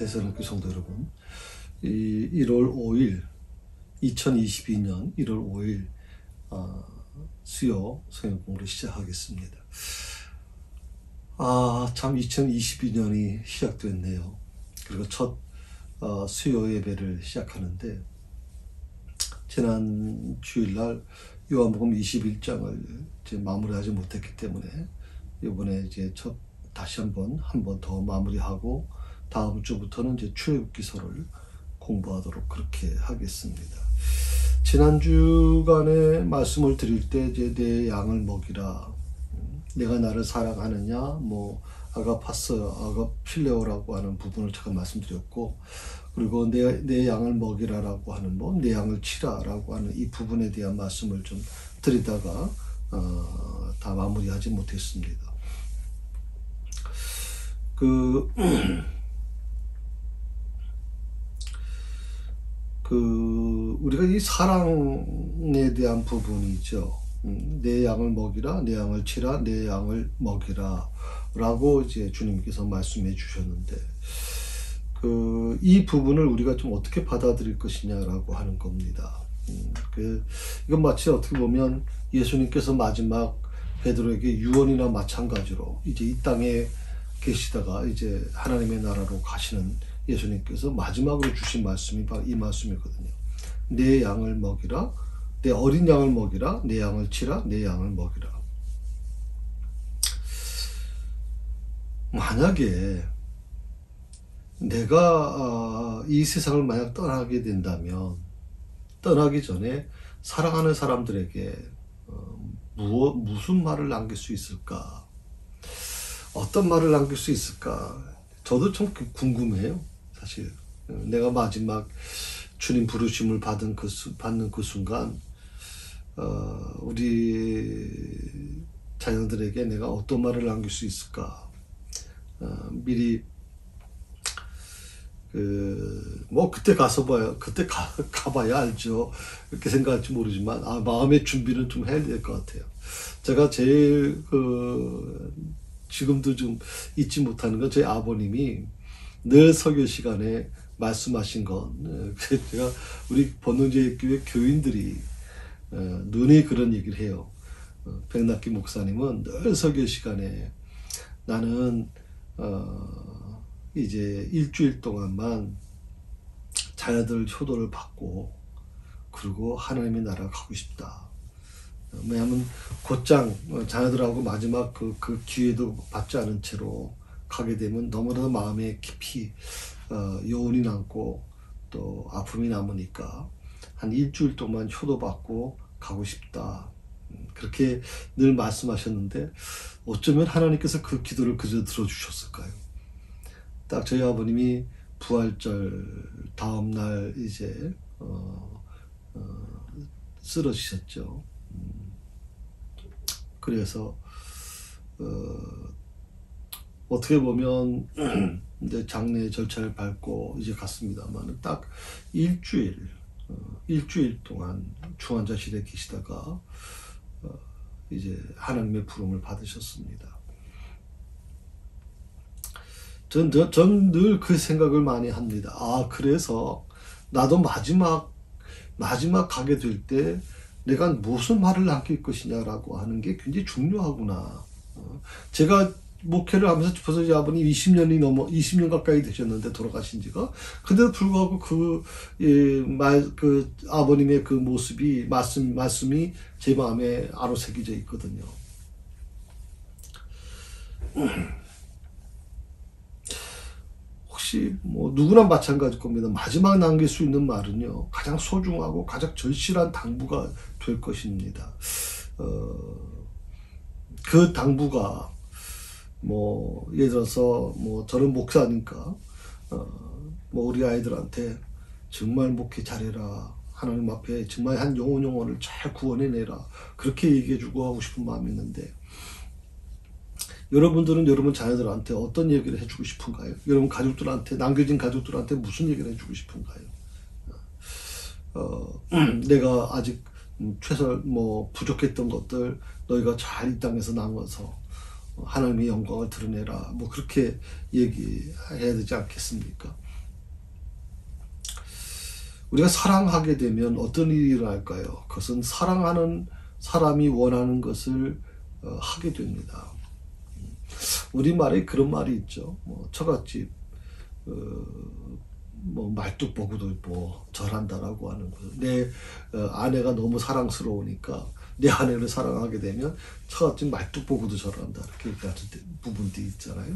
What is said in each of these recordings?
대선학교 성도 여러분, 1월 5일 2022년 1월 5일 수요 성경 공부를 시작하겠습니다. 참 2022년이 시작됐네요. 그리고 첫 수요 예배를 시작하는데, 지난 주일날 요한복음 21장을 이제 마무리하지 못했기 때문에 이번에 이제 다시 한 번 더 마무리하고 다음 주부터는 이제 출애굽기서를 공부하도록 그렇게 하겠습니다. 지난 주간에 말씀을 드릴 때 이제 내 양을 먹이라, 내가 나를 사랑하느냐, 아가필레오라고 하는 부분을 제가 말씀드렸고, 그리고 내 양을 먹이라라고 하는 내 양을 치라라고 하는 이 부분에 대한 말씀을 좀 드리다가 다 마무리하지 못했습니다. 우리가 이 사랑에 대한 부분이죠. 내 양을 먹이라, 내 양을 치라, 내 양을 먹이라 라고 이제 주님께서 말씀해 주셨는데, 이 부분을 우리가 좀 어떻게 받아들일 것이냐라고 하는 겁니다. 이건 마치 어떻게 보면 예수님께서 마지막 베드로에게 유언이나 마찬가지로 이제 이 땅에 계시다가 이제 하나님의 나라로 가시는 예수님께서 마지막으로 주신 말씀이 바로 이 말씀이거든요. 내 양을 먹이라, 내 어린 양을 먹이라, 내 양을 치라, 내 양을 먹이라. 만약에 내가 이 세상을 만약 떠나게 된다면, 떠나기 전에 사랑하는 사람들에게 무슨 말을 남길 수 있을까? 어떤 말을 남길 수 있을까? 저도 참 궁금해요. 사실 내가 마지막 주님 부르심을 받는 그 순간 우리 자녀들에게 내가 어떤 말을 남길 수 있을까? 미리 그때 가봐야 알죠. 그렇게 생각할지 모르지만 마음의 준비는 좀 해야 될 것 같아요. 제가 제일 지금도 좀 잊지 못하는 건, 저희 아버님이 늘 설교 시간에 말씀하신 건, 제가 우리 번능제일교회 교인들이 눈에 그런 얘기를 해요. 백낙기 목사님은 늘 설교 시간에 나는 이제 일주일 동안만 자녀들 효도를 받고 그리고 하나님의 나라 가고 싶다. 왜냐하면 곧장 자녀들하고 마지막 그 기회도 받지 않은 채로 가게 되면 너무나도 마음에 깊이 여운이 남고 또 아픔이 남으니까 한 일주일 동안 효도받고 가고 싶다. 그렇게 늘 말씀하셨는데, 어쩌면 하나님께서 그 기도를 그저 들어주셨을까요? 딱 저희 아버님이 부활절 다음날 이제 쓰러지셨죠. 그래서 어떻게 보면 이제 장례 절차를 밟고 이제 갔습니다만, 딱 일주일 동안 중환자실에 계시다가 이제 하나님의 부름을 받으셨습니다. 전 늘 그 생각을 많이 합니다. 그래서 나도 마지막 가게 될 때 내가 무슨 말을 남길 것이냐라고 하는 게 굉장히 중요하구나. 제가 목회를 하면서 벌써 이제 아버님 20년 가까이 되셨는데, 돌아가신 지가. 근데도 불구하고 아버님의 그 모습이, 말씀이 제 마음에 아로새겨져 있거든요. 혹시 누구나 마찬가지일 겁니다. 마지막 남길 수 있는 말은요, 가장 소중하고 가장 절실한 당부가 될 것입니다. 그 당부가 예를 들어서 저는 목사니까 우리 아이들한테 정말 목회 잘해라, 하나님 앞에 정말 한 영혼을 잘 구원해내라, 그렇게 얘기해주고 하고 싶은 마음이 있는데, 여러분들은 여러분 자녀들한테 어떤 얘기를 해주고 싶은가요? 여러분 가족들한테, 남겨진 가족들한테 무슨 얘기를 해주고 싶은가요? 내가 아직 부족했던 것들 너희가 잘 이 땅에서 남아서 하나님의 영광을 드러내라, 그렇게 얘기해야 되지 않겠습니까? 우리가 사랑하게 되면 어떤 일이 일어날까요? 그것은 사랑하는 사람이 원하는 것을 하게 됩니다. 우리말에 그런 말이 있죠. 뭐 처갓집 뭐 말뚝보구도 뭐 절한다라고 하는 거. 내 아내가 너무 사랑스러우니까 내 아내를 사랑하게 되면 처갓집 말뚝보구도 절한다. 이렇게 얘기하는 부분들이 있잖아요.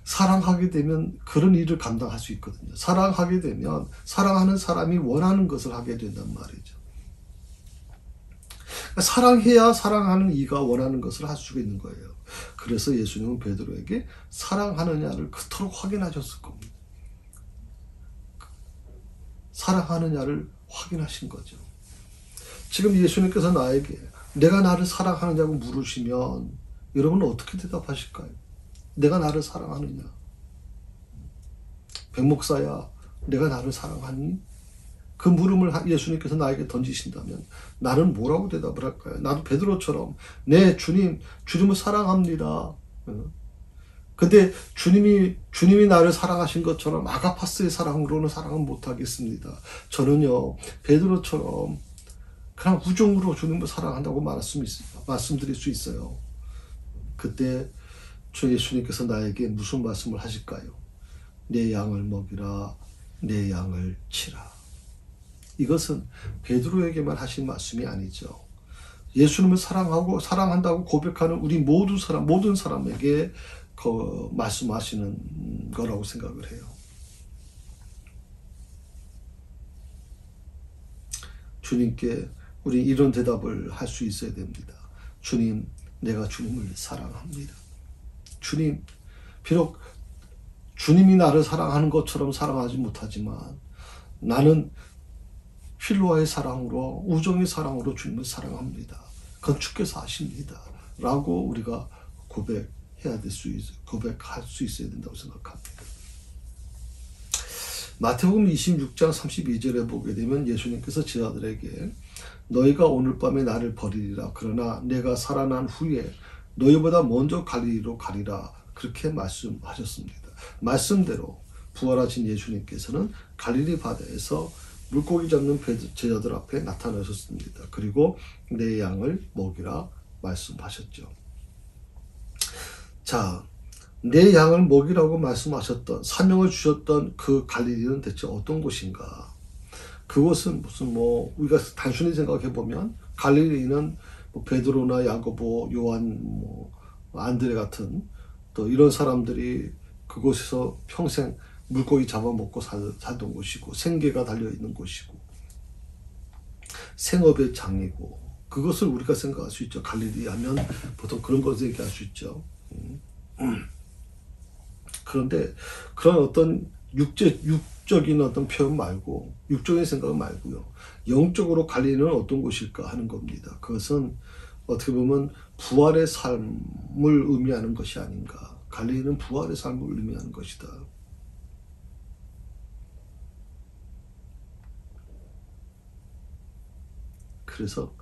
사랑하게 되면 그런 일을 감당할 수 있거든요. 사랑하게 되면 사랑하는 사람이 원하는 것을 하게 된단 말이죠. 사랑해야 사랑하는 이가 원하는 것을 할 수가 있는 거예요. 그래서 예수님은 베드로에게 사랑하느냐를 그토록 확인하셨을 겁니다. 사랑하느냐를 확인하신 거죠. 지금 예수님께서 나에게 내가 나를 사랑하느냐고 물으시면 여러분은 어떻게 대답하실까요? 내가 나를 사랑하느냐? 백목사야, 내가 나를 사랑하니? 그 물음을 예수님께서 나에게 던지신다면 나는 뭐라고 대답을 할까요? 나도 베드로처럼 네 주님을 사랑합니다. 근데 주님이 나를 사랑하신 것처럼 아가파스의 사랑으로는 사랑은 못하겠습니다. 저는요 베드로처럼 그냥 우정으로 주님을 사랑한다고 말씀드릴 수 있어요. 그때 주 예수님께서 나에게 무슨 말씀을 하실까요? 내 양을 먹이라, 내 양을 치라. 이것은 베드로에게만 하신 말씀이 아니죠. 예수님을 사랑한다고 고백하는 우리 모든 사람에게 말씀하시는 거라고 생각을 해요. 주님께 우리 이런 대답을 할 수 있어야 됩니다. 주님, 내가 주님을 사랑합니다. 주님, 비록 주님이 나를 사랑하는 것처럼 사랑하지 못하지만 나는 필로와의 사랑으로, 우정의 사랑으로 주님을 사랑합니다. 그건 주께서 아십니다. 라고 우리가 고백할 수 있어야 된다고 생각합니다. 마태복음 26장 32절에 보게 되면 예수님께서 제자들에게 너희가 오늘 밤에 나를 버리리라. 그러나 내가 살아난 후에 너희보다 먼저 갈릴리로 가리라. 그렇게 말씀하셨습니다. 말씀대로 부활하신 예수님께서는 갈릴리 바다에서 물고기 잡는 제자들 앞에 나타나셨습니다. 그리고 내 양을 먹이라 말씀하셨죠. 자, 내 양을 먹이라고 말씀하셨던, 사명을 주셨던 그 갈릴리는 대체 어떤 곳인가? 그곳은 우리가 단순히 생각해 보면 갈릴리는 베드로나 야고보, 요한, 안드레 같은 또 이런 사람들이 그곳에서 평생 물고기 잡아먹고 살던 곳이고 생계가 달려있는 곳이고 생업의 장이고 그것을 우리가 생각할 수 있죠. 갈릴리 하면 보통 그런 것을 얘기할 수 있죠. 그런데 그런 어떤 육적인 어떤 표현 말고 육적인 생각 말고요. 영적으로 갈릴리는 어떤 곳일까 하는 겁니다. 그것은 어떻게 보면 부활의 삶을 의미하는 것이 아닌가. 갈릴리는 부활의 삶을 의미하는 것이다. 그래서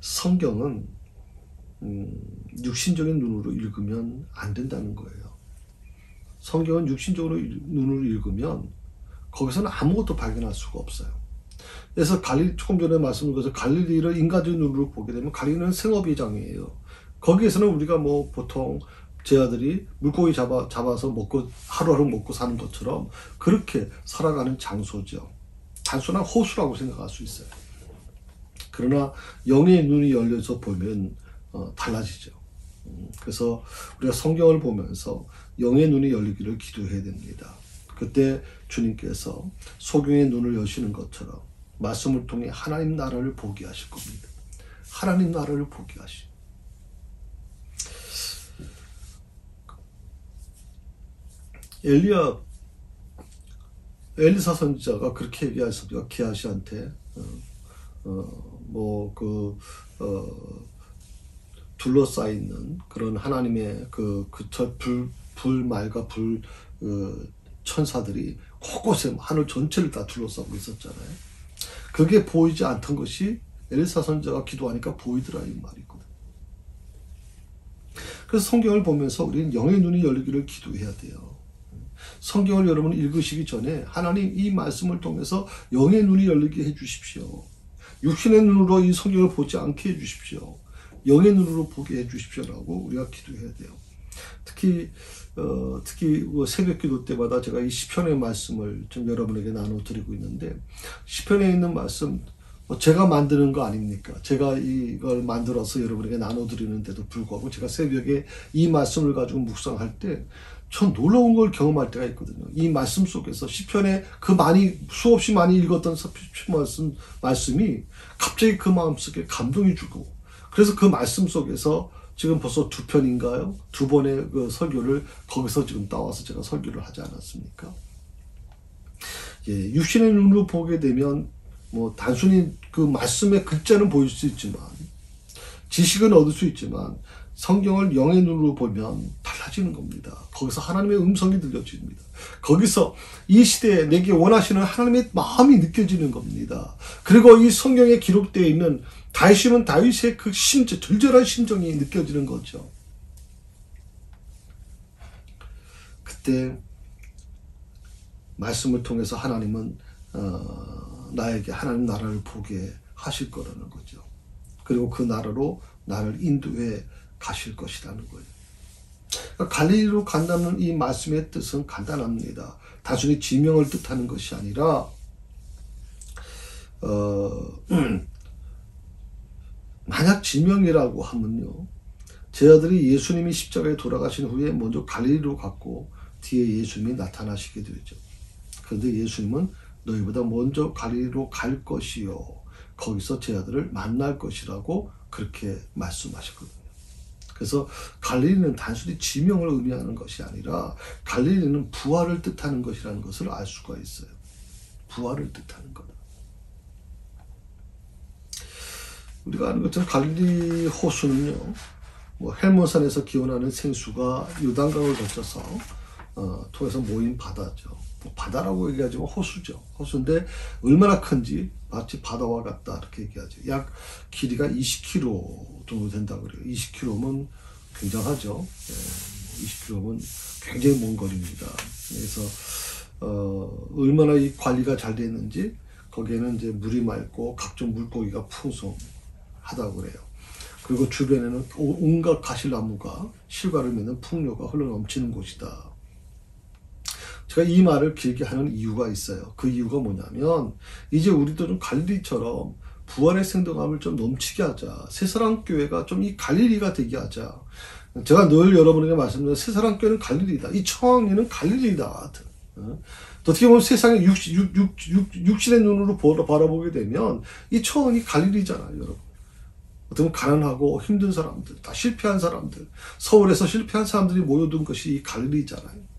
성경은 육신적인 눈으로 읽으면 안 된다는 거예요. 성경은 육신적으로 눈으로 읽으면 거기서는 아무것도 발견할 수가 없어요. 그래서 조금 전에 말씀드린 것처럼 갈릴리를 인간적인 눈으로 보게 되면 갈릴리는 생업의 장이에요. 거기에서는 우리가 보통 제 아들이 물고기 잡아서 하루하루 먹고 사는 것처럼 그렇게 살아가는 장소죠. 단순한 호수라고 생각할 수 있어요. 그러나 영의 눈이 열려서 보면 달라지죠. 그래서 우리가 성경을 보면서 영의 눈이 열리기를 기도해야 됩니다. 그때 주님께서 소경의 눈을 여시는 것처럼 말씀을 통해 하나님 나라를 보게 하실 겁니다. 하나님 나라를 보게 하시고 엘리사 선지자가 그렇게 얘기하셨습니다. 게하시한테 둘러싸이는 그런 하나님의 불말과 천사들이 곳곳에 하늘 전체를 다 둘러싸고 있었잖아요. 그게 보이지 않던 것이 엘리사 선지자가 기도하니까 보이더라 이 말이거든. 그래서 성경을 보면서 우리는 영의 눈이 열리기를 기도해야 돼요. 성경을 여러분 읽으시기 전에 하나님 이 말씀을 통해서 영의 눈이 열리게 해 주십시오. 육신의 눈으로 이 성경을 보지 않게 해 주십시오. 영의 눈으로 보게 해 주십시오라고 우리가 기도해야 돼요. 특히 새벽 기도 때마다 제가 이 시편의 말씀을 좀 여러분에게 나눠드리고 있는데, 시편에 있는 말씀 제가 만드는 거 아닙니까? 제가 이걸 만들어서 여러분에게 나눠드리는데도 불구하고 제가 새벽에 이 말씀을 가지고 묵상할 때 전 놀라운 걸 경험할 때가 있거든요. 이 말씀 속에서 시편에 그 수없이 많이 읽었던 시편 말씀이 갑자기 그 마음속에 감동이 주고, 그래서 그 말씀 속에서 지금 벌써 2편인가요? 2번의 그 설교를 거기서 지금 따와서 제가 설교를 하지 않았습니까? 예, 육신의 눈으로 보게 되면 단순히 그 말씀의 글자는 보일 수 있지만, 지식은 얻을 수 있지만, 성경을 영의 눈으로 보면 달라지는 겁니다. 거기서 하나님의 음성이 들려집니다. 거기서 이 시대에 내게 원하시는 하나님의 마음이 느껴지는 겁니다. 그리고 이 성경에 기록되어 있는 다윗의 그 절절한 심정이 느껴지는 거죠. 그때 말씀을 통해서 하나님은 나에게 하나님 나라를 보게 하실 거라는 거죠. 그리고 그 나라로 나를 인도해 가실 것이라는 거예요. 그러니까 갈릴리로 간다는 이 말씀의 뜻은 간단합니다. 단순히 지명을 뜻하는 것이 아니라 만약 지명이라고 하면요, 제 아들이 예수님이 십자가에 돌아가신 후에 먼저 갈릴리로 갔고 뒤에 예수님이 나타나시게 되죠. 그런데 예수님은 너희보다 먼저 갈릴리로 갈 것이요, 거기서 제 아들을 만날 것이라고 그렇게 말씀하셨거든요. 그래서 갈릴리는 단순히 지명을 의미하는 것이 아니라 갈릴리는 부활을 뜻하는 것이라는 것을 알 수가 있어요. 부활을 뜻하는 거다. 우리가 아는 것처럼 갈릴리 호수는요, 헬몬산에서 기원하는 생수가 요단강을 거쳐서 통해서 모인 바다죠. 바다라고 얘기하지만 호수죠. 호수인데 얼마나 큰지 마치 바다와 같다 이렇게 얘기하죠. 약 길이가 20km 정도 된다고 그래요. 20km면 굉장하죠. 20km면 굉장히 먼 거리입니다. 그래서 얼마나 이 관리가 잘 됐는지 거기에는 이제 물이 맑고 각종 물고기가 풍성하다고 그래요. 그리고 주변에는 온갖 가시나무가 실과를 맺는 풍요가 흘러넘치는 곳이다. 제가 이 말을 길게 하는 이유가 있어요. 그 이유가 뭐냐면, 이제 우리도 좀 갈릴리처럼 부활의 생동감을 좀 넘치게 하자. 새사랑교회가 좀 이 갈릴리가 되게 하자. 제가 늘 여러분에게 말씀드린 새사랑교회는 갈릴리다. 이 청학리는 갈릴리다. 어떻게 보면 세상의 육신의 눈으로 바라보게 되면 이 청학리 갈릴리잖아요, 여러분. 어떻게 보면 가난하고 힘든 사람들, 다 실패한 사람들, 서울에서 실패한 사람들이 모여든 것이 이 갈릴리잖아요.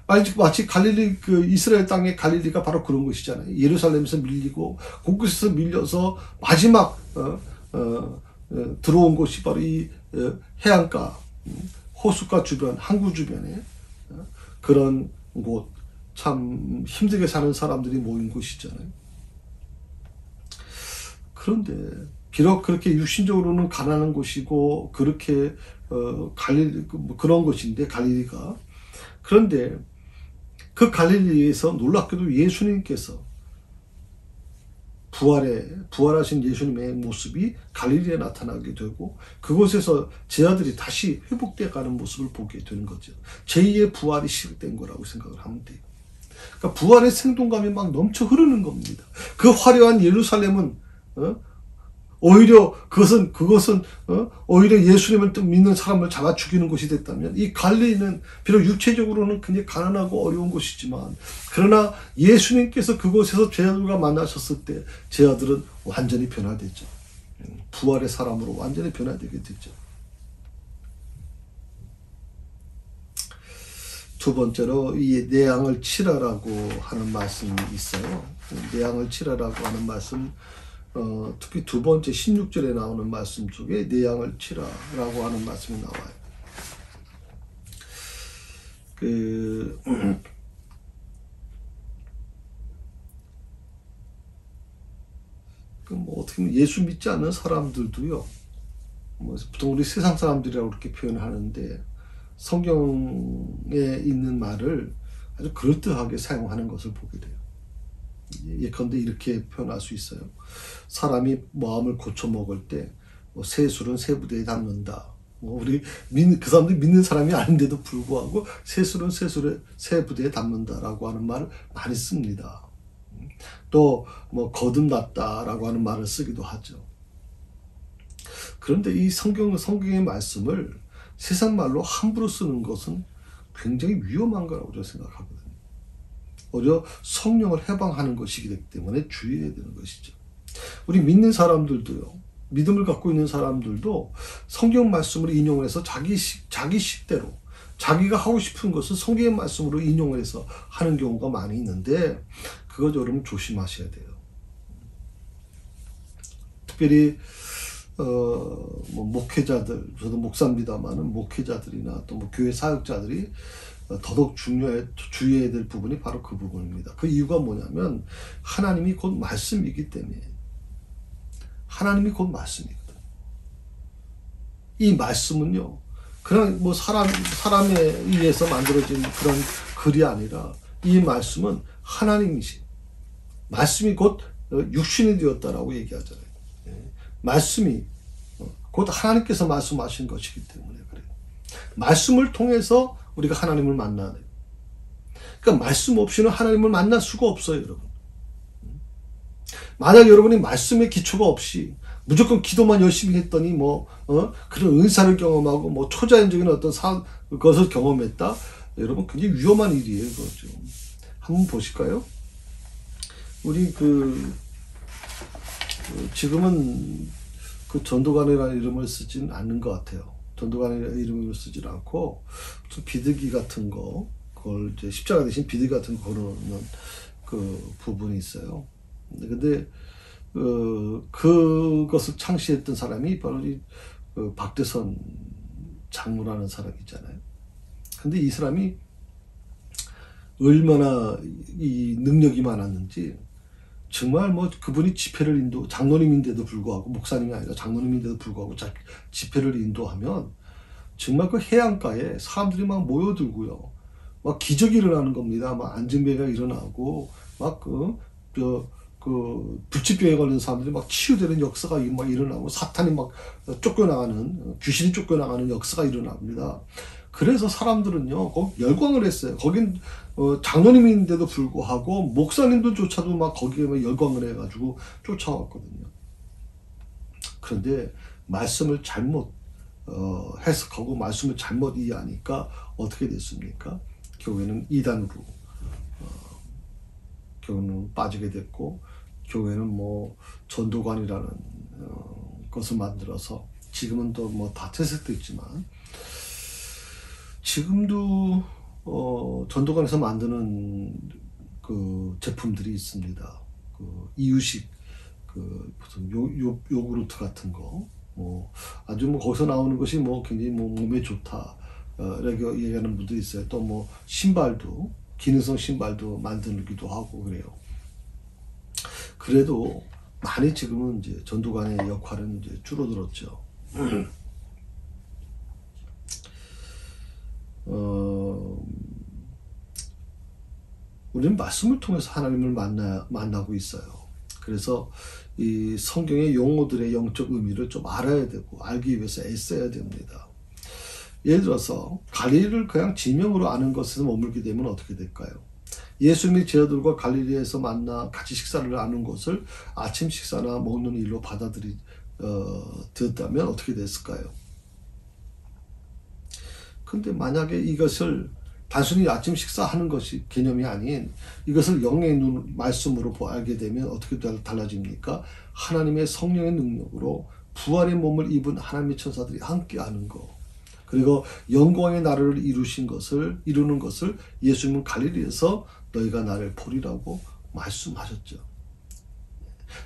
마치 갈릴리, 이스라엘 땅의 갈릴리가 바로 그런 것이잖아요. 예루살렘에서 밀리고 곳곳에서 밀려서 마지막 들어온 곳이 바로 이 해안가, 호숫가 주변, 항구 주변에 그런 곳, 참 힘들게 사는 사람들이 모인 곳이잖아요. 그런데 비록 그렇게 육신적으로는 가난한 곳이고 그렇게 그런 곳인데 갈릴리가, 그런데 그 갈릴리에서 놀랍게도 예수님께서 부활하신 예수님의 모습이 갈릴리에 나타나게 되고 그곳에서 제 아들이 다시 회복되어 가는 모습을 보게 되는 거죠. 제2의 부활이 시작된 거라고 생각을 하면 돼요. 그러니까 부활의 생동감이 막 넘쳐 흐르는 겁니다. 그 화려한 예루살렘은 오히려 그것은 오히려 예수님을 믿는 사람을 잡아 죽이는 곳이 됐다면, 이 갈릴리는 비록 육체적으로는 굉장히 가난하고 어려운 곳이지만, 그러나 예수님께서 그곳에서 제 아들과 만나셨을 때 제 아들은 완전히 변화되죠. 부활의 사람으로 완전히 변화되게 되죠. 두 번째로 이 내 양을 치라라고 하는 말씀이 있어요. 내 양을 치라라고 하는 말씀, 특히 두 번째 16절에 나오는 말씀 중에 내 양을 치라라고 하는 말씀이 나와요. 어떻게 보면 예수 믿지 않는 사람들도요, 보통 우리 세상 사람들이라고 그렇게 표현하는데, 성경에 있는 말을 아주 그럴듯하게 사용하는 것을 보게 돼요. 예컨대 이렇게 표현할 수 있어요. 사람이 마음을 고쳐 먹을 때 새 술은 새 부대에 담는다. 우리 그 사람들이 믿는 사람이 아닌데도 불구하고 새 술은 새 부대에 담는다라고 하는 말을 많이 씁니다. 또 거듭났다라고 하는 말을 쓰기도 하죠. 그런데 이 성경의 말씀을 세상 말로 함부로 쓰는 것은 굉장히 위험한 거라고 저는 생각하거든요. 오히려 성령을 해방하는 것이기 때문에 주의해야 되는 것이죠. 우리 믿는 사람들도요, 믿음을 갖고 있는 사람들도 성경 말씀을 인용을 해서 자기 식대로 자기가 하고 싶은 것을 성경의 말씀으로 인용을 해서 하는 경우가 많이 있는데, 그거 여러분 조심하셔야 돼요. 특별히 목회자들, 저도 목사입니다만은 목회자들이나 또 교회 사역자들이 더더욱 주의해야 될 부분이 바로 그 부분입니다. 그 이유가 뭐냐면 하나님이 곧 말씀이기 때문에. 하나님이 곧 말씀이거든. 이 말씀은요, 그냥 사람에 의해서 만들어진 그런 글이 아니라 이 말씀은 하나님이신 말씀이 곧 육신이 되었다라고 얘기하잖아요. 말씀이 곧 하나님께서 말씀하신 것이기 때문에 그래요. 말씀을 통해서 우리가 하나님을 만나야 돼요. 그러니까 말씀 없이는 하나님을 만날 수가 없어요, 여러분. 만약 여러분이 말씀의 기초가 없이 무조건 기도만 열심히 했더니 그런 은사를 경험하고 초자연적인 어떤 것을 경험했다, 여러분 굉장히 위험한 일이에요, 그거죠. 한번 보실까요? 우리 지금은 그 전도관이라는 이름을 쓰지는 않는 것 같아요. 전도관이라는 이름을 쓰지는 않고 무슨 비둘기 같은 거, 그걸 이제 십자가 대신 비둘기 같은 거 걸어놓는 그 부분이 있어요. 근데 그것을 창시했던 사람이 바로 박대선 장로라는 사람이 있잖아요. 근데 이 사람이 얼마나 이 능력이 많았는지, 정말 그분이 집회를 장로님인데도 불구하고, 목사님이 아니라 장로님인데도 불구하고 집회를 인도하면 정말 그 해안가에 사람들이 막 모여들고요, 막 기적이 일어나는 겁니다. 막 안진배가 일어나고, 불치병에 걸린 사람들이 막 치유되는 역사가 막 일어나고, 사탄이 막 귀신이 쫓겨나가는 역사가 일어납니다. 그래서 사람들은요, 거기 열광을 했어요. 거긴 장로님인데도 불구하고 목사님들조차도 막 거기에 막 열광을 해가지고 쫓아왔거든요. 그런데 말씀을 잘못 해석하고 말씀을 잘못 이해하니까 어떻게 됐습니까? 교회는 이단으로 교회는 빠지게 됐고, 교회는 전도관이라는 것을 만들어서 지금은 또 다 퇴색됐지만, 지금도 전도관에서 만드는 그 제품들이 있습니다. 이유식 무슨 요구르트 같은 거, 아주 거기서 나오는 것이 굉장히 몸에 좋다 이렇게 얘기하는 분들이 있어요. 또 신발도, 기능성 신발도 만들기도 하고 그래요. 그래도 많이 지금은 이제 전도관의 역할은 이제 줄어들었죠. 우리는 말씀을 통해서 하나님을 만나고 있어요. 그래서 이 성경의 용어들의 영적 의미를 좀 알아야 되고, 알기 위해서 애써야 됩니다. 예를 들어서 갈릴리를 그냥 지명으로 아는 것에 머물게 되면 어떻게 될까요? 예수님이 제자들과 갈릴리에서 만나 같이 식사를 나눈 것을 아침 식사나 먹는 일로 받아들였다면 어떻게 됐을까요? 근데 만약에 이것을 단순히 아침 식사하는 것이 개념이 아닌 이것을 영의 말씀으로 알게 되면 어떻게 달라집니까? 하나님의 성령의 능력으로 부활의 몸을 입은 하나님의 천사들이 함께하는 것, 그리고 영광의 나라를 이루는 것을 예수님은 갈릴리에서 너희가 나를 보리라고 말씀하셨죠.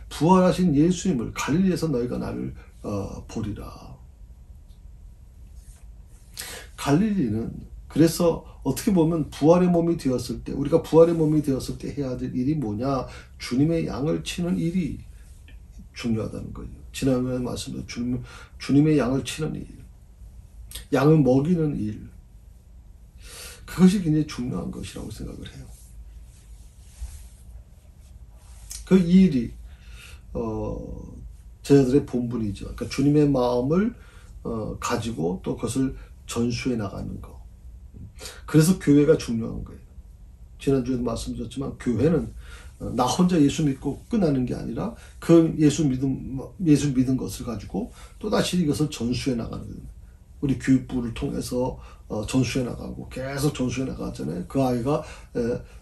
부활하신 예수님을 갈릴리에서 너희가 나를 보리라. 갈릴리는 그래서 어떻게 보면 부활의 몸이 되었을 때, 우리가 부활의 몸이 되었을 때 해야 될 일이 뭐냐? 주님의 양을 치는 일이 중요하다는 거예요. 지난번에 말씀드린 주님의 양을 치는 일, 양을 먹이는 일. 그것이 굉장히 중요한 것이라고 생각을 해요. 이 일이 제자들의 본분이죠. 그러니까 주님의 마음을 가지고 또 그것을 전수해 나가는 것. 그래서 교회가 중요한 거예요. 지난주에도 말씀드렸지만 교회는 나 혼자 예수 믿고 끝나는 게 아니라 그 예수 믿은 것을 가지고 또다시 이것을 전수해 나가는 거예요. 우리 교육부를 통해서 전수해 나가고 계속 전수해 나가잖아요. 그 아이가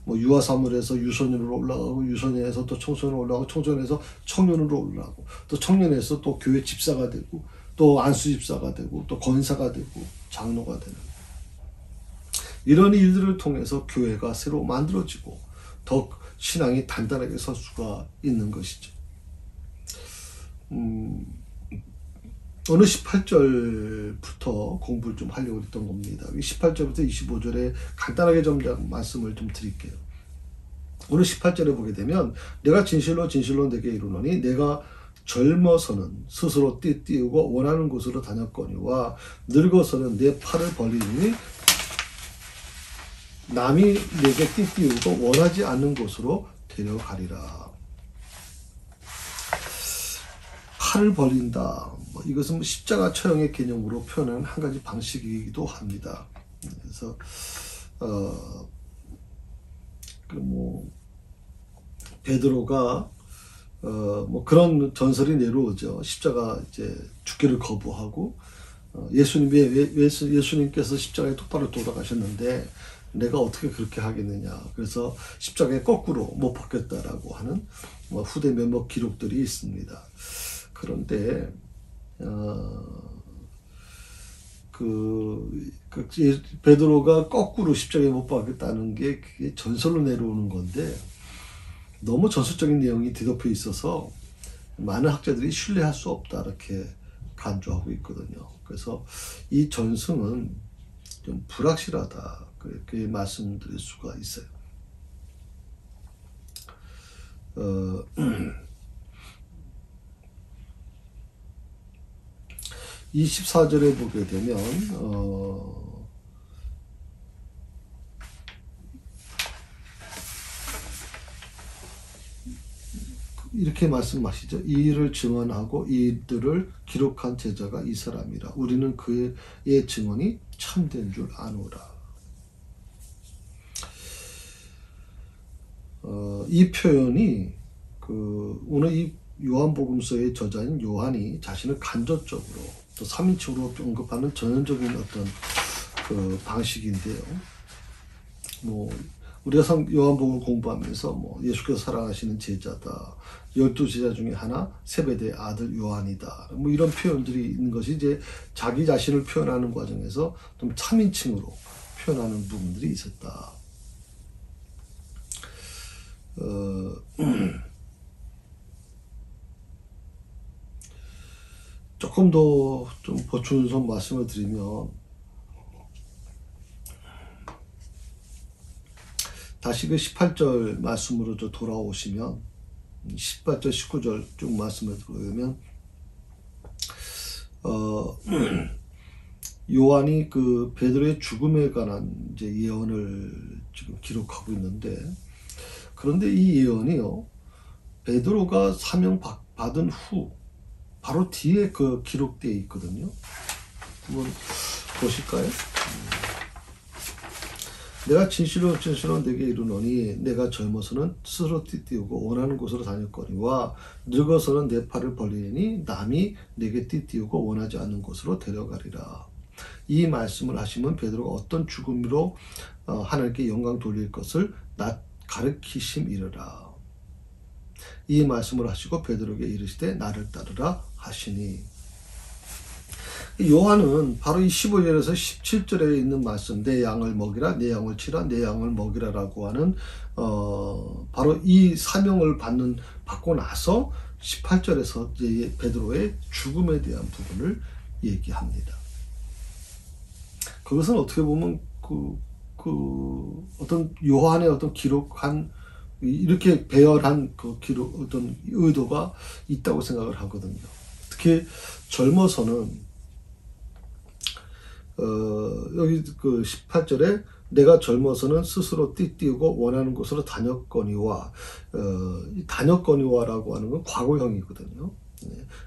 뭐 유아사물에서 유소년으로 올라가고 유소년에서 또 청소년으로 올라가고 청소년에서 청년으로 올라가고 또 청년에서 또 교회 집사가 되고 또 안수집사가 되고 또 권사가 되고 장로가 되는 이런 일들을 통해서 교회가 새로 만들어지고 더 신앙이 단단하게 설 수가 있는 것이죠. 어느 18절부터 공부를 좀 하려고 했던 겁니다. 18절부터 25절에 간단하게 좀 말씀을 좀 드릴게요. 오늘 18절에 보게 되면 내가 진실로 진실로 내게 이르노니 내가 젊어서는 스스로 띠띠우고 원하는 곳으로 다녔거니와 늙어서는 내 팔을 벌리니 남이 내게 띠띠우고 원하지 않는 곳으로 데려가리라. 팔을 벌린다. 이것은 십자가 처형의 개념으로 표현하는 한 가지 방식이기도 합니다. 그래서 베드로가 그런 전설이 내려오죠. 십자가 이제 죽기를 거부하고 예수님께서 십자가에 똑바로 돌아가셨는데 내가 어떻게 그렇게 하겠느냐. 그래서 십자가에 거꾸로 못 박혔다라고 하는 후대 몇몇 기록들이 있습니다. 그런데 베드로가 거꾸로 십자가에 못 박혔다는 게 그게 전설로 내려오는 건데 너무 전설적인 내용이 뒤덮여 있어서 많은 학자들이 신뢰할 수 없다 이렇게 간주하고 있거든요. 그래서 이 전승은 좀 불확실하다 그렇게 말씀드릴 수가 있어요. 이 24절에 보게 되면 이렇게 말씀하시죠. 이 일을 증언하고 이 일들을 기록한 제자가 이 사람이라. 우리는 그의 증언이 참된 줄 아노라. 이 표현이 오늘 이 요한복음서의 저자인 요한이 자신을 간접적으로 또 3인칭으로 언급하는 전형적인 어떤 방식인데요. 우리가 요한복음을 공부하면서 예수께서 사랑하시는 제자다, 12제자 중에 하나, 세베대의 아들 요한이다, 이런 표현들이 있는 것이 이제 자기 자신을 표현하는 과정에서 좀 3인칭으로 표현하는 부분들이 있었다. 조금 더 좀 보충해서 말씀을 드리면 다시 그 18절 말씀으로 돌아오시면 18절 19절 쭉 말씀을 들어보면 요한이 그 베드로의 죽음에 관한 이제 예언을 지금 기록하고 있는데, 그런데 이 예언이요 베드로가 사명 받은 후 바로 뒤에 기록되어 있거든요. 한번 보실까요? 내가 진실로 진실로 내게 이르노니 내가 젊어서는 스스로 띠띠우고 원하는 곳으로 다녔거니와 늙어서는 내 팔을 벌리니 남이 내게 띠띠우고 원하지 않는 곳으로 데려가리라. 이 말씀을 하시면 베드로가 어떤 죽음으로 하나님께 영광 돌릴 것을 가르치심이르라. 이 말씀을 하시고 베드로에게 이르시되 나를 따르라 하시니, 요한은 바로 이 15절에서 17절에 있는 말씀, 내 양을 먹이라, 내 양을 치라, 내 양을 먹이라라고 하는 바로 이 사명을 받고 나서 18절에서 이제 베드로의 죽음에 대한 부분을 얘기합니다. 그것은 어떻게 보면 어떤 요한의 어떤 기록한 이렇게 배열한 기록 어떤 의도가 있다고 생각을 하거든요. 특히 젊어서는 여기 18절에 내가 젊어서는 스스로 띠띠우고 원하는 곳으로 다녔거니와, 다녔거니와라고 하는 건 과거형이거든요.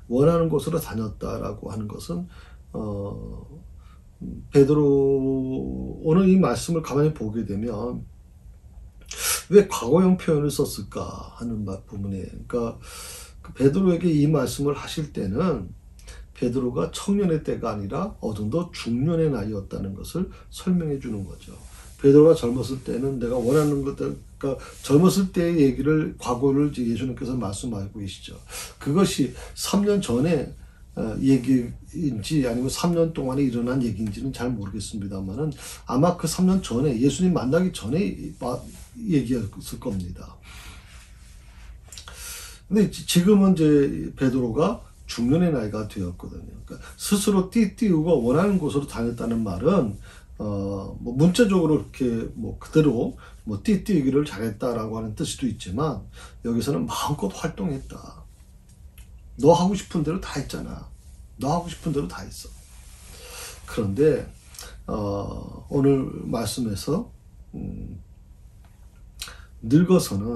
원하는 곳으로 다녔다라고 하는 것은 베드로 오늘 이 말씀을 가만히 보게 되면 왜 과거형 표현을 썼을까 하는 부분에, 그러니까 베드로에게 이 말씀을 하실 때는 베드로가 청년의 때가 아니라 어느 정도 중년의 나이였다는 것을 설명해 주는 거죠. 베드로가 젊었을 때는 내가 원하는 것들, 그러니까 젊었을 때의 얘기를, 과거를 예수님께서 말씀하고 계시죠. 그것이 3년 전에 얘기인지 아니면 3년 동안에 일어난 얘기인지는 잘 모르겠습니다만은 아마 그 3년 전에, 예수님 만나기 전에 얘기했을 겁니다. 근데 지금은 이제 베드로가 중년의 나이가 되었거든요. 그러니까 스스로 띠띠우고 원하는 곳으로 다녔다는 말은 뭐 문자적으로 이렇게 뭐 그대로 뭐 띠띠우기를 잘했다라고 하는 뜻도 있지만 여기서는 마음껏 활동했다. 너 하고 싶은 대로 다 했잖아. 너 하고 싶은 대로 다 했어. 그런데 오늘 말씀에서 늙었다라고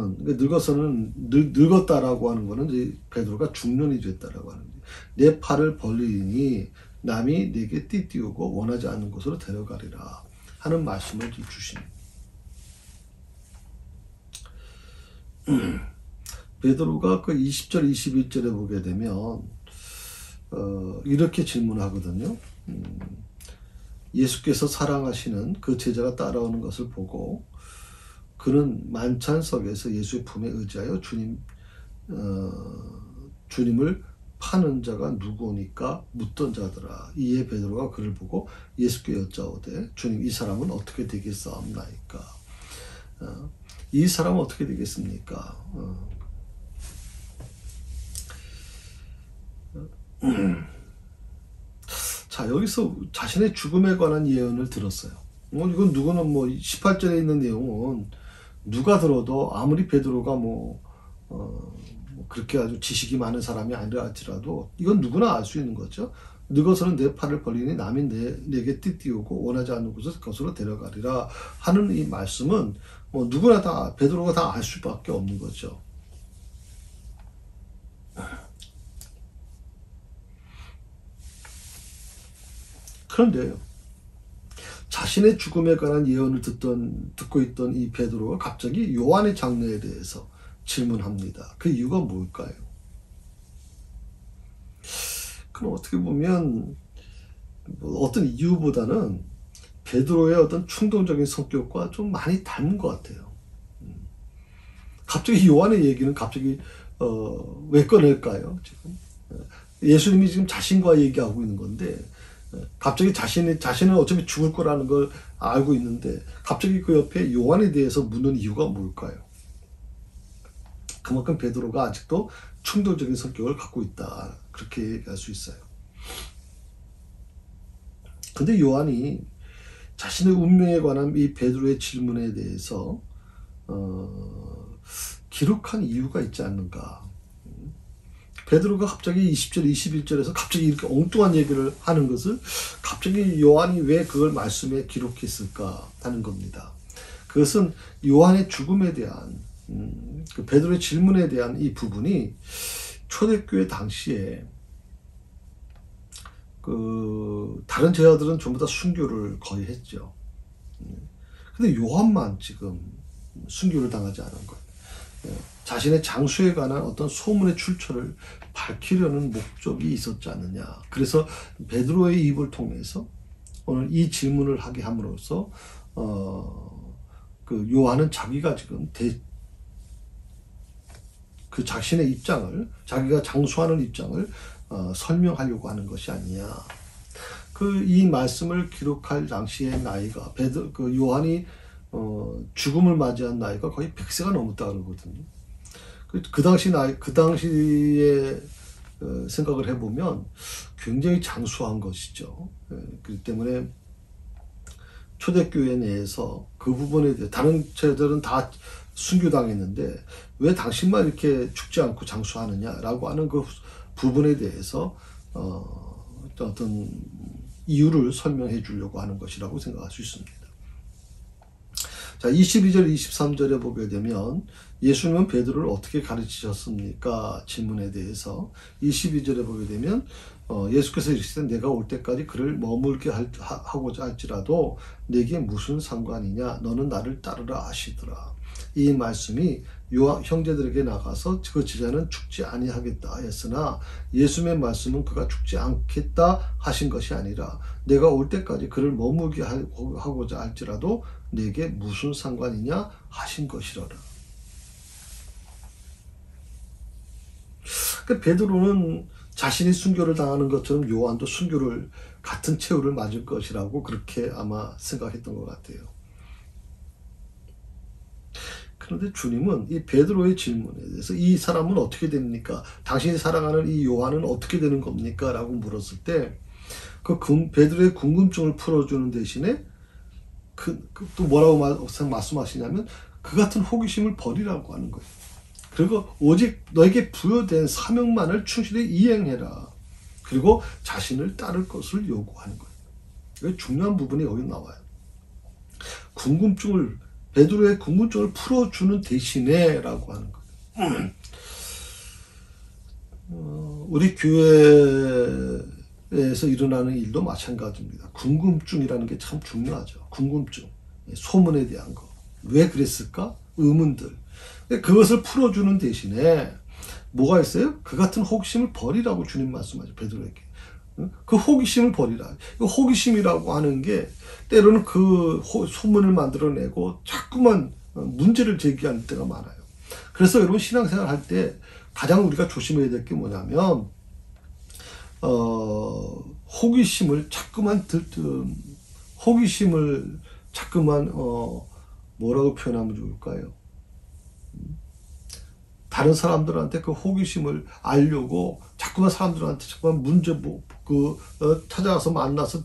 하는 거는 이제 베드로가 중년이 됐다라고 하는 거예요. 내 팔을 벌리니 남이 내게 띠띠우고 원하지 않는 곳으로 데려가리라 하는 말씀을 주십니다. 베드로가 그 20절 21절에 보게 되면 이렇게 질문하거든요. 예수께서 사랑하시는 그 제자가 따라오는 것을 보고 그는 만찬석에서 예수의 품에 의지하여 주님을 파는 자가 누구니까 묻던 자더라. 이에 베드로가 그를 보고 예수께 여짜오되 주님, 이 사람은 어떻게 되겠사옵나이까? 이 사람은 어떻게 되겠습니까? 자, 여기서 자신의 죽음에 관한 예언을 들었어요. 이건 누구는 18절에 있는 내용은 누가 들어도 아무리 베드로가 그렇게 아주 지식이 많은 사람이 아니라 할지라도 이건 누구나 알 수 있는 거죠. 늙어서는 내 팔을 벌리니 남이 내게 띠띠우고 원하지 않는 곳으로 데려가리라 하는 이 말씀은 누구나 다, 베드로가 다 알 수밖에 없는 거죠. 그런데 자신의 죽음에 관한 예언을 듣고 있던 이 베드로가 갑자기 요한의 장래에 대해서 질문합니다. 그 이유가 뭘까요? 그럼 어떻게 보면 어떤 이유보다는 베드로의 어떤 충동적인 성격과 좀 많이 닮은 것 같아요. 갑자기 요한의 얘기는 갑자기 왜 꺼낼까요? 지금 예수님이 지금 자신과 얘기하고 있는 건데 갑자기 자신은 어차피 죽을 거라는 걸 알고 있는데 갑자기 그 옆에 요한에 대해서 묻는 이유가 뭘까요? 그만큼 베드로가 아직도 충동적인 성격을 갖고 있다, 그렇게 얘기할 수 있어요. 근데 요한이 자신의 운명에 관한 이 베드로의 질문에 대해서 기록한 이유가 있지 않는가. 베드로가 갑자기 20절, 21절에서 갑자기 이렇게 엉뚱한 얘기를 하는 것을 갑자기 요한이 왜 그걸 말씀에 기록했을까 하는 겁니다. 그것은 요한의 죽음에 대한 그 베드로의 질문에 대한 이 부분이 초대교회 당시에 그 다른 제자들은 전부 다 순교를 거의 했죠. 근데 요한만 지금 순교를 당하지 않은 거예요. 자신의 장수에 관한 어떤 소문의 출처를 밝히려는 목적이 있었지 않느냐. 그래서 베드로의 입을 통해서 오늘 이 질문을 하게 함으로써 그 요한은 자기가 지금 그 자신의 입장을, 자기가 장수하는 입장을 설명하려고 하는 것이 아니냐. 이 말씀을 기록할 당시의 나이가 그 요한이 죽음을 맞이한 나이가 거의 100세가 넘었다 그러거든요. 그 당시에 생각을 해보면 굉장히 장수한 것이죠. 그렇기 때문에 초대교회 내에서 그 부분에 대해 다른 제자들은 다 순교당했는데 왜 당신만 이렇게 죽지 않고 장수하느냐라고 하는 그 부분에 대해서 어떤 이유를 설명해 주려고 하는 것이라고 생각할 수 있습니다. 자, 22절, 23절에 보게 되면 예수님은 베드로를 어떻게 가르치셨습니까? 질문에 대해서 22절에 보게 되면 예수께서 이르시되 내가 올 때까지 그를 머물게 하고자 할지라도 내게 무슨 상관이냐? 너는 나를 따르라 하시더라. 이 말씀이 형제들에게 나가서 그 제자는 죽지 아니하겠다 했으나 예수님의 말씀은 그가 죽지 않겠다 하신 것이 아니라 내가 올 때까지 그를 머물게 하고자 할지라도 내게 무슨 상관이냐 하신 것이라라. 그러니까 베드로는 자신이 순교를 당하는 것처럼 요한도 순교를 같은 최후를 맞을 것이라고 그렇게 아마 생각했던 것 같아요. 그런데 주님은 이 베드로의 질문에 대해서 이 사람은 어떻게 됩니까? 당신이 사랑하는 이 요한은 어떻게 되는 겁니까? 라고 물었을 때 그 베드로의 궁금증을 풀어주는 대신에 또 뭐라고 말씀하시냐면 그 같은 호기심을 버리라고 하는 거예요. 그리고 오직 너에게 부여된 사명만을 충실히 이행해라. 그리고 자신을 따를 것을 요구하는 거예요. 중요한 부분이 여기 나와요. 베드로의 궁금증을 풀어주는 대신에 라고 하는 거예요. 우리 교회에서 일어나는 일도 마찬가지입니다. 궁금증이라는 게 참 중요하죠. 궁금증, 소문에 대한 거. 왜 그랬을까? 의문들. 그것을 풀어주는 대신에 뭐가 있어요? 그 같은 호기심을 버리라고 주님 말씀하죠. 베드로에게. 그 호기심을 버리라. 호기심이라고 하는 게 때로는 그 소문을 만들어내고 자꾸만 문제를 제기하는 때가 많아요. 그래서 여러분 신앙생활 할 때 가장 우리가 조심해야 될 게 뭐냐면 호기심을 자꾸만 뭐라고 표현하면 좋을까요? 다른 사람들한테 그 호기심을 알려고 자꾸만 사람들한테 자꾸만 문제 찾아가서 만나서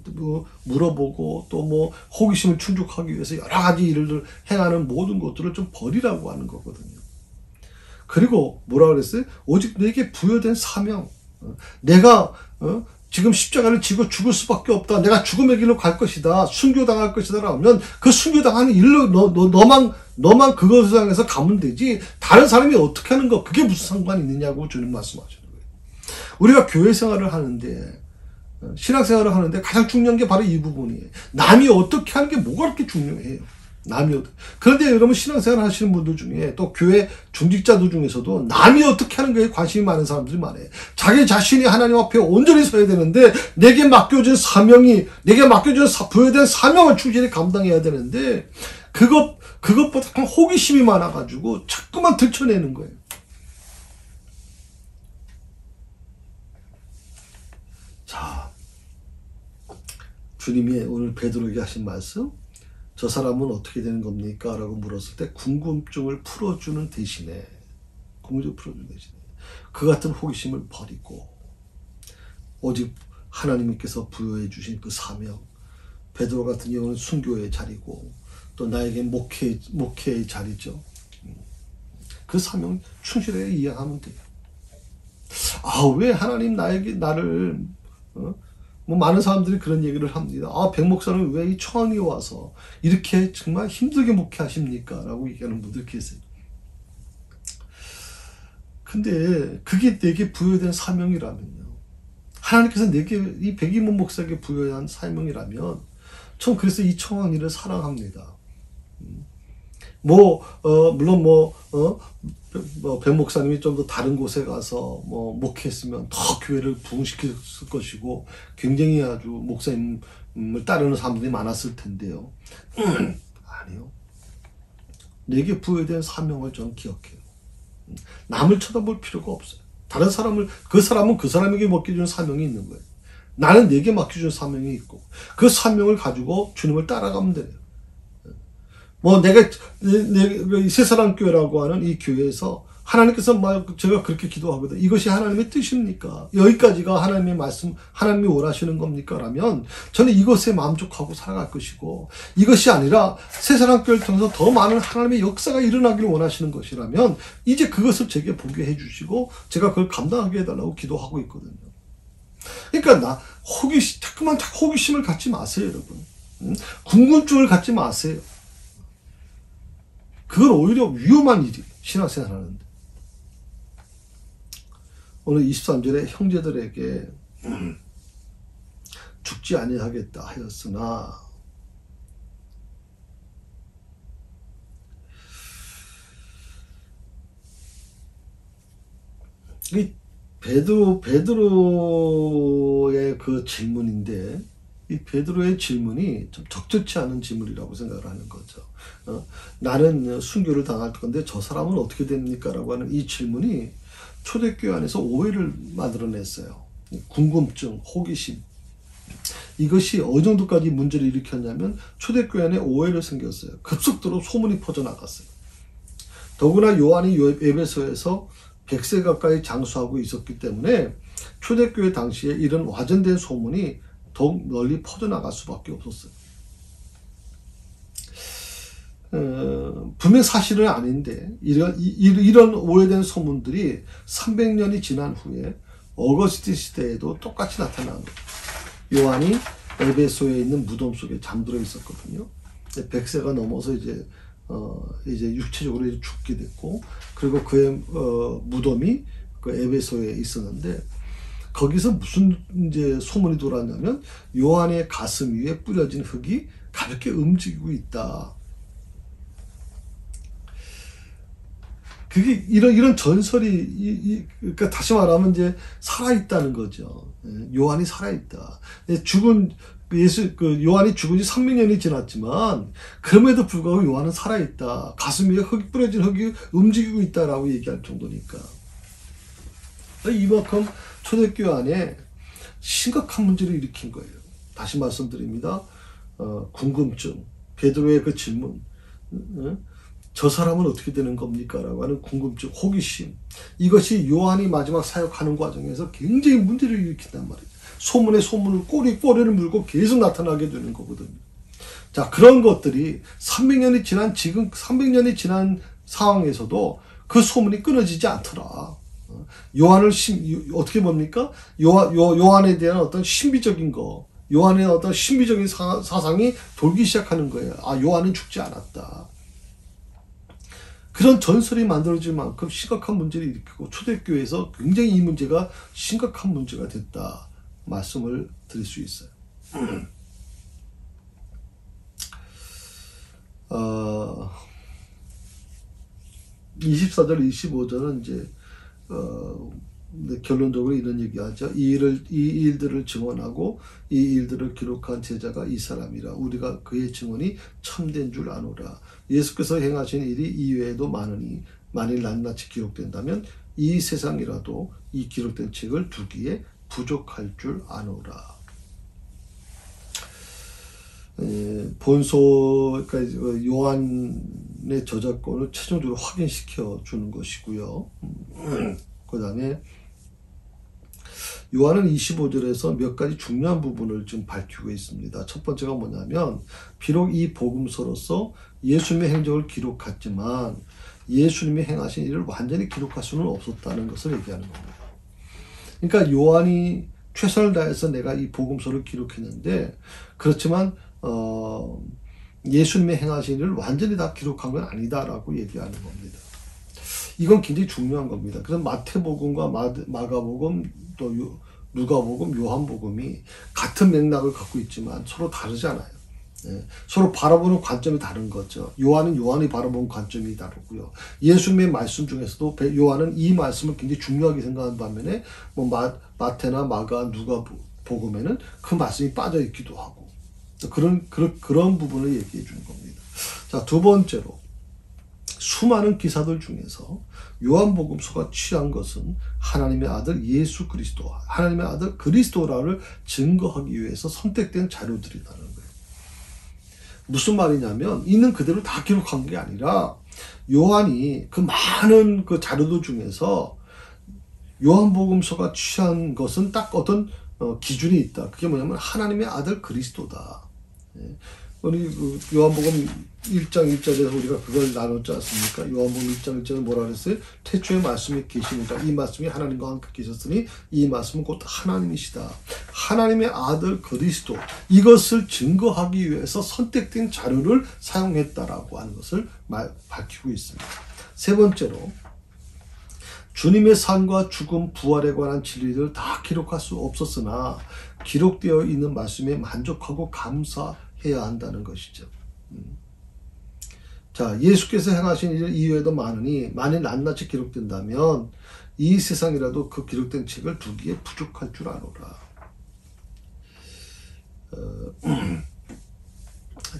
물어보고 또 뭐 호기심을 충족하기 위해서 여러 가지 일을 행하는 모든 것들을 좀 버리라고 하는 거거든요. 그리고 뭐라 그랬어요? 오직 내게 부여된 사명. 내가 지금 십자가를 지고 죽을 수밖에 없다. 내가 죽음의 길로 갈 것이다. 순교당할 것이다. 라면 그 순교당하는 일로 너만 그것을 향해서 가면 되지. 다른 사람이 어떻게 하는 거 그게 무슨 상관이 있느냐고 주님 말씀하시는 거예요. 우리가 교회 생활을 하는데 신앙생활을 하는데 가장 중요한 게 바로 이 부분이에요. 남이 어떻게 하는 게 뭐가 그렇게 중요해요. 그런데 여러분 신앙생활 하시는 분들 중에 또 교회 중직자들 중에서도 남이 어떻게 하는 거에 관심이 많은 사람들이 많아요. 자기 자신이 하나님 앞에 온전히 서야 되는데 내게 맡겨진 부여된 사명을 충실히 감당해야 되는데 그것보다 호기심이 많아가지고 자꾸만 들춰내는 거예요. 자, 주님이 오늘 베드로에게 하신 말씀, 저 사람은 어떻게 되는 겁니까? 라고 물었을 때 궁금증을 풀어주는 대신에 그 같은 호기심을 버리고 오직 하나님께서 부여해 주신 그 사명, 베드로 같은 경우는 순교의 자리고 또 나에게 목회의 자리죠. 그 사명 충실하게 이행하면 돼요. 왜 하나님 나를 많은 사람들이 그런 얘기를 합니다. 백 목사는 왜 이 청원이 와서 이렇게 정말 힘들게 목회하십니까? 라고 얘기하는 분들 계세요. 근데 그게 내게 부여된 사명이라면요. 하나님께서 내게 이 백이문 목사에게 부여한 사명이라면 전 그래서 이 청원이를 사랑합니다. 물론 백 목사님이 좀 더 다른 곳에 가서 목회했으면 더 교회를 부흥시켰을 것이고 굉장히 아주 목사님을 따르는 사람들이 많았을 텐데요. 아니요. 내게 부여된 사명을 저는 기억해요. 남을 쳐다볼 필요가 없어요. 다른 사람은 그 사람에게 맡겨준 사명이 있는 거예요. 나는 내게 맡겨준 사명이 있고 그 사명을 가지고 주님을 따라가면 돼요. 내가 새사랑교회라고 하는 이 교회에서 하나님께서 제가 그렇게 기도하거든. 이것이 하나님의 뜻입니까? 여기까지가 하나님의 말씀, 하나님이 원하시는 겁니까? 라면 저는 이것에 만족하고 살아갈 것이고 이것이 아니라 새사랑교회를 통해서 더 많은 하나님의 역사가 일어나기를 원하시는 것이라면 이제 그것을 제게 보게 해주시고 제가 그걸 감당하게 해달라고 기도하고 있거든요. 그러니까 자꾸만 호기심을 갖지 마세요, 여러분. 궁금증을 갖지 마세요. 그건 오히려 위험한 일이 신앙생활 하는데. 오늘 23절에 형제들에게 죽지 아니하겠다 하였으나 이 베드로의 그 질문인데, 이 베드로의 질문이 좀 적절치 않은 질문이라고 생각을 하는 거죠. 나는 순교를 당할 건데 저 사람은 어떻게 됩니까? 라고 하는 이 질문이 초대교회 안에서 오해를 만들어냈어요. 궁금증, 호기심. 이것이 어느 정도까지 문제를 일으켰냐면 초대교회 안에 오해를 생겼어요. 급속도로 소문이 퍼져나갔어요. 더구나 요한이 에베소에서 100세 가까이 장수하고 있었기 때문에 초대교회 당시에 이런 와전된 소문이 더욱 널리 퍼져나갈 수밖에 없었어요. 분명 사실은 아닌데 이런 오해된 소문들이 300년이 지난 후에 어거스티 시대에도 똑같이 나타난 거예요. 요한이 에베소에 있는 무덤 속에 잠들어 있었거든요. 100세가 넘어서 이제 육체적으로 이제 죽게 됐고, 그리고 그의 무덤이 그 에베소에 있었는데, 거기서 무슨 이제 소문이 돌았냐면 요한의 가슴 위에 뿌려진 흙이 가볍게 움직이고 있다. 그게 이런 전설이 그러니까 다시 말하면 이제 살아있다는 거죠. 요한이 살아있다. 죽은 요한이 죽은 지 300년이 지났지만 그럼에도 불구하고 요한은 살아있다. 가슴 위에 뿌려진 흙이 움직이고 있다라고 얘기할 정도니까. 이만큼 초대교회 안에 심각한 문제를 일으킨 거예요. 다시 말씀드립니다. 궁금증, 베드로의 그 질문, 저 사람은 어떻게 되는 겁니까? 라고 하는 궁금증, 호기심. 이것이 요한이 마지막 사역하는 과정에서 굉장히 문제를 일으킨단 말이에요. 소문에 소문을 꼬리를 물고 계속 나타나게 되는 거거든요. 자, 그런 것들이 300년이 지난 상황에서도 그 소문이 끊어지지 않더라. 요한을 어떻게 봅니까? 요한에 대한 어떤 신비적인 거, 요한의 어떤 신비적인 사상이 돌기 시작하는 거예요. 아, 요한은 죽지 않았다. 그런 전설이 만들어질 만큼 심각한 문제를 일으키고 초대교회에서 굉장히 이 문제가 심각한 문제가 됐다 말씀을 드릴 수 있어요. 24절, 25절은 이제 결론적으로 이런 얘기하죠. 이 일들을 증언하고 이 일들을 기록한 제자가 이 사람이라. 우리가 그의 증언이 참된 줄 아노라. 예수께서 행하신 일이 이외에도 많으니 만일 낱낱이 기록된다면 이 세상이라도 이 기록된 책을 두기에 부족할 줄 아노라. 본소, 그러니까 요한의 저작권을 최종적으로 확인시켜 주는 것이고요. 그 다음에 요한은 25절에서 몇 가지 중요한 부분을 지금 밝히고 있습니다. 첫 번째가 뭐냐면, 비록 이 복음서로서 예수님의 행적을 기록했지만 예수님이 행하신 일을 완전히 기록할 수는 없었다는 것을 얘기하는 겁니다. 그러니까 요한이 최선을 다해서 내가 이 복음서를 기록했는데, 그렇지만 예수님의 행하신 일을 완전히 다 기록한 건 아니다라고 얘기하는 겁니다. 이건 굉장히 중요한 겁니다. 그래서 마태복음과 마가복음, 또 누가복음, 요한복음이 같은 맥락을 갖고 있지만 서로 다르잖아요. 서로 바라보는 관점이 다른 거죠. 요한은 요한이 바라보는 관점이 다르고요. 예수님의 말씀 중에서도 요한은 이 말씀을 굉장히 중요하게 생각하는 반면에 마태나 마가, 누가복음에는 그 말씀이 빠져 있기도 하고, 그런 부분을 얘기해 주는 겁니다. 자, 두 번째로, 수많은 기사들 중에서 요한복음서가 취한 것은 하나님의 아들 예수 그리스도, 하나님의 아들 그리스도라를 증거하기 위해서 선택된 자료들이라는 거예요. 무슨 말이냐면, 있는 그대로 다 기록한 게 아니라 요한이 그 많은 그 자료들 중에서 요한복음서가 취한 것은 딱 어떤 기준이 있다. 그게 뭐냐면 하나님의 아들 그리스도다. 우리 요한복음 1장 1절에서 우리가 그걸 나눴지 않습니까? 요한복음 1장 1절에 뭐라 그랬어요? 태초에 말씀이 계시니까 이 말씀이 하나님과 함께 계셨으니 이 말씀은 곧 하나님이시다. 하나님의 아들 그리스도, 이것을 증거하기 위해서 선택된 자료를 사용했다라고 하는 것을 밝히고 있습니다. 세 번째로, 주님의 삶과 죽음, 부활에 관한 진리를 다 기록할 수 없었으나 기록되어 있는 말씀에 만족하고 감사해야 한다는 것이죠. 자, 예수께서 행하신 일 이외에도 많으니 만일 낱낱이 기록된다면 이 세상이라도 그 기록된 책을 두기에 부족할 줄 아노라.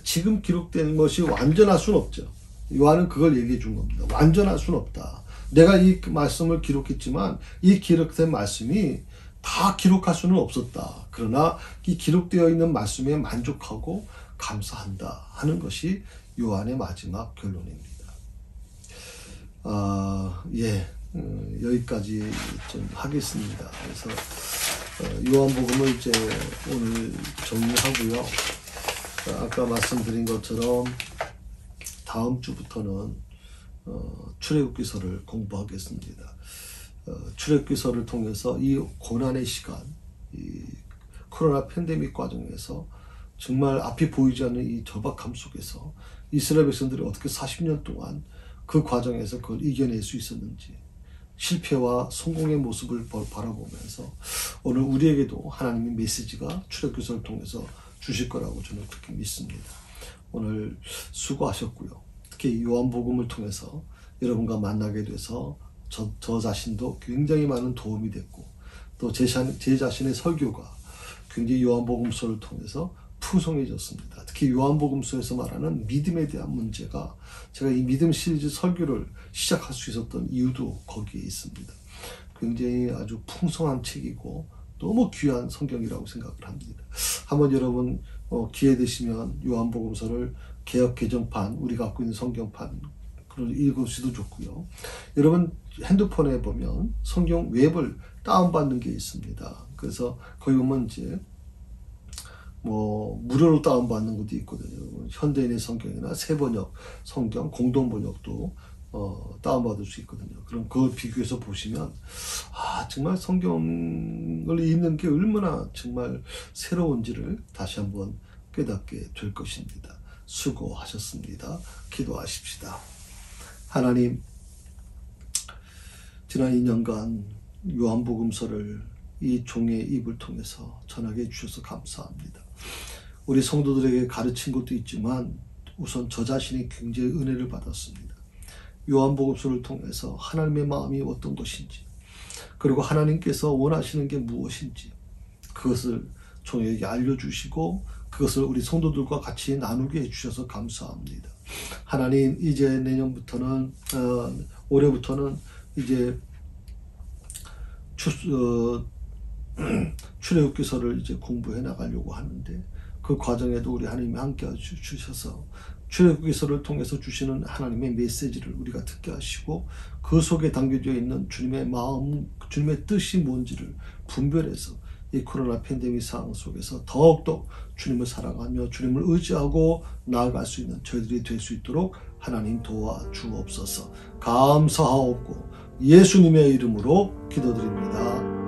지금 기록된 것이 완전할 수는 없죠. 요한은 그걸 얘기해 준 겁니다. 완전할 수는 없다. 내가 이 말씀을 기록했지만 이 기록된 말씀이 다 기록할 수는 없었다. 그러나 이 기록되어 있는 말씀에 만족하고 감사한다 하는 것이 요한의 마지막 결론입니다. 여기까지 좀 하겠습니다. 그래서 요한복음을 이제 오늘 정리하고요. 아까 말씀드린 것처럼 다음 주부터는 출애굽기서를 공부하겠습니다. 출애굽기서를 통해서 이 고난의 시간, 이 코로나 팬데믹 과정에서 정말 앞이 보이지 않는 이 절박함 속에서 이스라엘 백성들이 어떻게 40년 동안 그 과정에서 그걸 이겨낼 수 있었는지, 실패와 성공의 모습을 바라보면서 오늘 우리에게도 하나님의 메시지가 출애굽기서를 통해서 주실 거라고 저는 그렇게 믿습니다. 오늘 수고하셨고요. 특히 요한복음을 통해서 여러분과 만나게 돼서 저 자신도 굉장히 많은 도움이 됐고, 또 제 자신의 설교가 굉장히 요한복음서를 통해서 풍성해졌습니다. 특히 요한복음서에서 말하는 믿음에 대한 문제가, 제가 이 믿음 시리즈 설교를 시작할 수 있었던 이유도 거기에 있습니다. 굉장히 아주 풍성한 책이고 너무 귀한 성경이라고 생각을 합니다. 한번 여러분 기회 되시면 요한복음서를 개역 개정판, 우리가 갖고 있는 성경판 그걸 읽으셔도 좋고요. 여러분 핸드폰에 보면 성경 웹을 다운받는 게 있습니다. 그래서 거기 보면 이제 무료로 다운받는 것도 있거든요. 현대인의 성경이나 새번역 성경, 공동번역도 다운받을 수 있거든요. 그럼 그걸 비교해서 보시면 정말 성경을 읽는 게 얼마나 정말 새로운지를 다시 한번 깨닫게 될 것입니다. 수고하셨습니다. 기도하십시다. 하나님, 지난 2년간 요한복음서를 이 종의 입을 통해서 전하게 해주셔서 감사합니다. 우리 성도들에게 가르친 것도 있지만 우선 저 자신이 굉장히 은혜를 받았습니다. 요한복음서를 통해서 하나님의 마음이 어떤 것인지, 그리고 하나님께서 원하시는 게 무엇인지 그것을 종에게 알려주시고 그것을 우리 성도들과 같이 나누게 해주셔서 감사합니다. 하나님, 이제 내년부터는 올해부터는 이제 출애굽기서를 이제 공부해 나가려고 하는데, 그 과정에도 우리 하나님이 함께 주셔서 출애굽기서를 통해서 주시는 하나님의 메시지를 우리가 듣게 하시고 그 속에 담겨져 있는 주님의 마음, 주님의 뜻이 뭔지를 분별해서 이 코로나 팬데믹 상황 속에서 더욱더 주님을 사랑하며 주님을 의지하고 나아갈 수 있는 저희들이 될 수 있도록 하나님 도와주옵소서. 감사하옵고 예수님의 이름으로 기도드립니다.